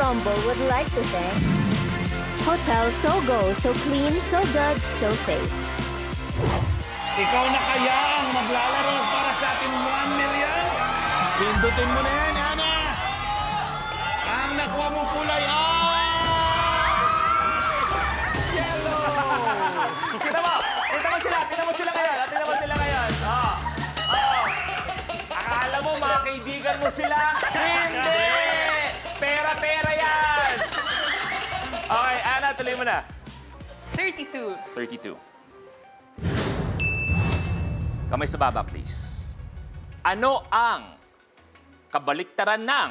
Ensemble would like to thank Hotel Sogo, so clean, so good, so safe. Ikaw na kaya ang maglalaro para sa ating 1 million? Pindutin mo na yan, Ana! Ang nakuha mong kulay yellow! Kita mo sila ngayon. Akala mo mga kaibigan mo sila? Hindi! Pera-pera yan! Okay, Ana, tuloy mo na. 32. 32. Kamay sa baba, please. Ano ang kabaliktaran ng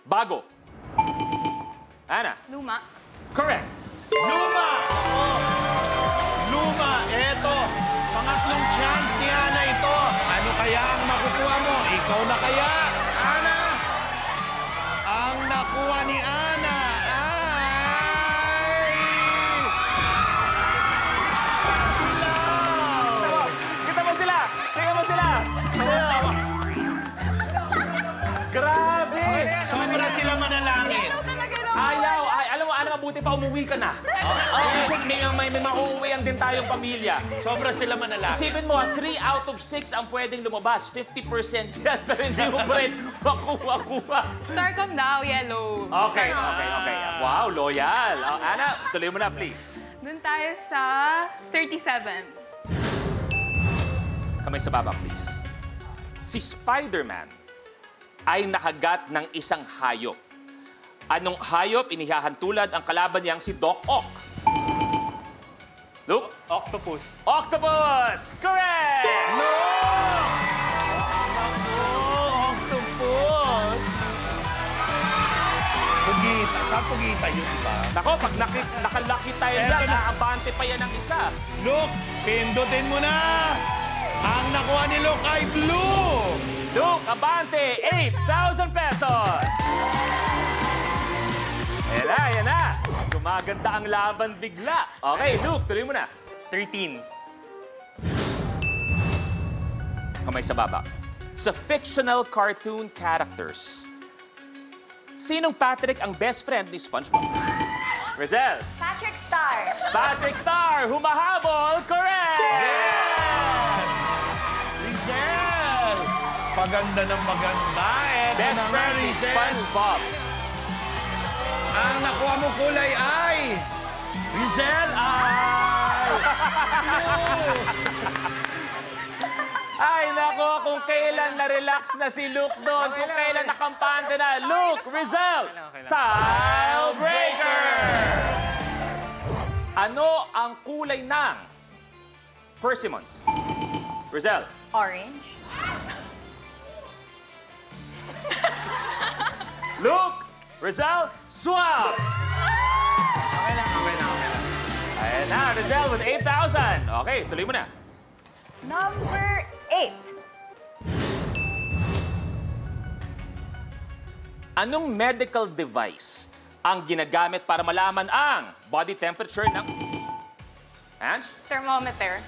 bago? Ana? Luma. Correct. Luma! Luma, eto. Pangatlong chance ni Ana ito. Ano kaya ang makukuha mo? Ikaw na kaya, Ana? Ang nakuha ni Ana ay... Ilaw! Kita mo sila! Tingnan mo sila! Grabe! Sobra sila manalangin. Ayaw! Alam mo, Ana, mabuti pa umuwi ka na. Kasi may mauuwian din tayong pamilya. Sobra sila manalangin. Isipin mo, 3 out of 6 ang pwedeng lumabas. 50% yan, pero hindi mo pa rin makuha-kuha. Starcom daw, yellow. Okay. Wow, loyal. Ana, tuloy mo na, please. Doon tayo sa 37. Kamay sa baba, please. Si Spider-Man ay nakagat ng isang hayop. Anong hayop inihahantulad ang kalaban niyang si Doc Ock? Luke? Octopus. Octopus! Correct! No! Octopus! Pugita yun, diba? Nako, pag nakalaki tayo Eto yan, na. aabante pa yan ng isa. Luke, pindutin mo na! Ang nakuha ni Luke ay blue! Luke, abante! 8,000 pesos! Ayan na! Gumaganda ang laban bigla. Okay, Luke, tuloy mo na. 13. Kamay sa baba. Sa fictional cartoon characters, sinong Patrick ang best friend ni SpongeBob? Rizel. Patrick Star. Patrick Star, humahabol. Correct! Rizel! Paganda ng maganda. Best friend ni SpongeBob. Ang nakuha mong kulay ay... Rizel ay... Ay, nako, kung kailan na-relax na si Luke doon, kung kailan nakampante na. Luke, Rizel, Tile Breaker! Ano ang kulay ng persimmons? Rizel. Orange. Luke, Rizel, swap! Okay lang. Ayan na, Rizel with 8,000. Okay, tuloy mo na. Number 8. Anong medical device ang ginagamit para malaman ang body temperature ng... Ange? Thermometer.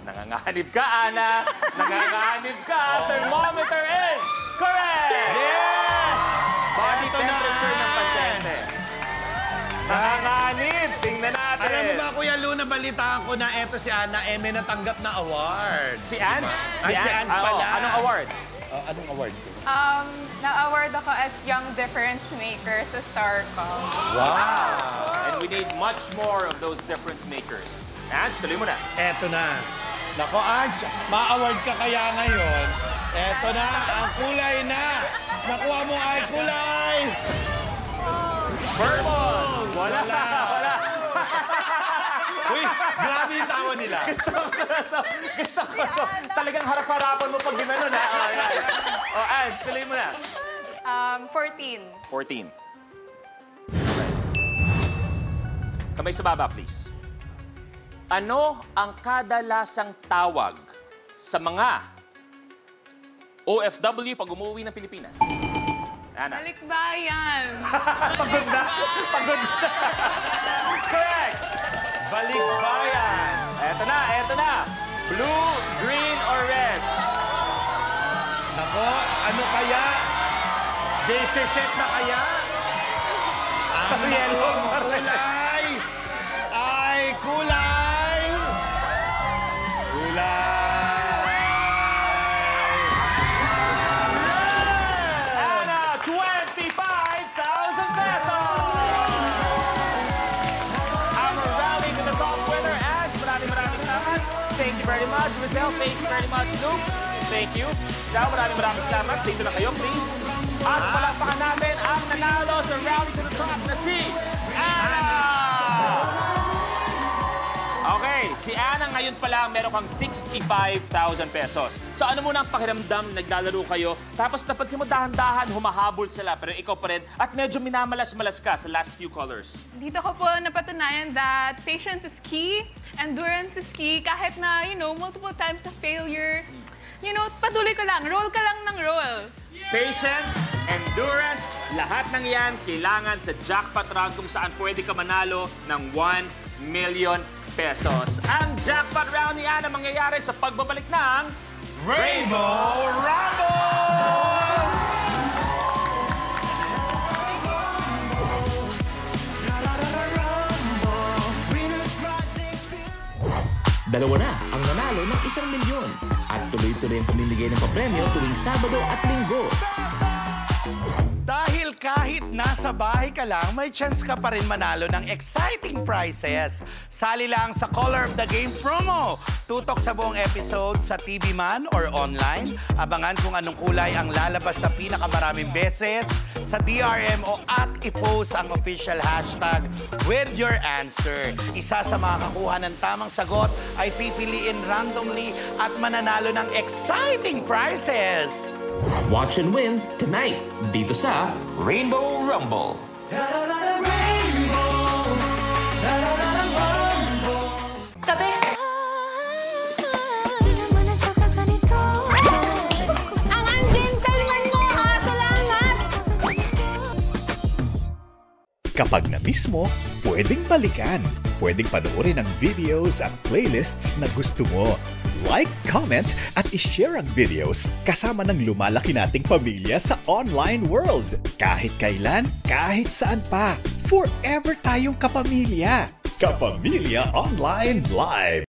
Nanganganib ka, Ana. Nanganganib ka. Thermometer is correct! Yes! Body Eto na. temperature ng pasyente. Nanganganib. Tingnan natin. Alam mo ba, Kuya Lu, nabalitaan ko na eto si Ana, may natanggap na award. Si Ange? Ay, si Ange Oo, pala. anong award? Anong award? Na-award ako as Young Difference Maker sa Starcom. Wow! And we need much more of those difference makers. Ange, tuloy mo na. Eto na. Nako, Ange, ma-award ka kaya ngayon. Eto na, ang kulay na. Nakuha mo ay kulay. Purple! Wala. Uy, grabe yung tawa nila. Gusto ko to. Talagang harap-harapan mo pag ginanon, ha? Oh, yan. Oh, Ange, tuloy mo na. 14. 14. Okay. Kamay sa baba, please. Ano ang kadalasang tawag sa mga OFW pag umuwi ng Pilipinas? Ana. Balikbayan. Pagod na. Correct! Balikbayan. Eto na. Blue, green, or red? Nako, ano kaya? Day set na kaya? Yellow pa rin. Kulay ay kulay. Ana, 25,000 pesos! Our rally to the top winner, Ash. Maraming salamat. Thank you very much, Rizal. Thank you very much, Luke. Thank you. Ciao, maraming salamat. Dito na kayo, please. At palakpakan natin ang nanalo sa rally to the top na si Ana! Okay, si Ana ngayon pa lang meron kang 65,000 pesos. So ano muna ang pakiramdam na naglalaro kayo, tapos napansin mo dahan-dahan, humahabol sila, pero ikaw pa rin, at medyo minamalas-malas ka sa last few colors. Dito ko po napatunayan that patience is key, endurance is key, kahit na, multiple times na failure, patuloy ka lang ng roll. Patience, endurance, lahat ng yan kailangan sa jackpot round kung saan pwede ka manalo ng 1 million pesos. Ang jackpot round ni Ana mangyayari sa pagbabalik ng Rainbow Rumble! Dalawa na ang nanalo ng 1 milyon at tuloy-tuloy ang pamimigay ng papremyo tuwing Sabado at Linggo. Dahil kahit nasa bahay ka lang, may chance ka pa rin manalo ng exciting prizes. Sali lang sa Color of the Game promo. Tutok sa buong episode sa TV man or online. Abangan kung anong kulay ang lalabas na pinakamaraming beses sa DRM o at i-post ang official hashtag with your answer. Isa sa mga kakuha ng tamang sagot ay pipiliin randomly at mananalo ng exciting prizes. Watch and win tonight dito sa Rainbow Rumble. Tabi! Ang gentleman mo, ha? Salamat! Kapag na-miss mo, pwedeng balikan. Pwedeng panoorin ang videos at playlists na gusto mo. Like, comment, at ishare ang videos kasama ng lumalaki nating pamilya sa online world. Kahit kailan, kahit saan pa. Forever tayong kapamilya. Kapamilya Online Live.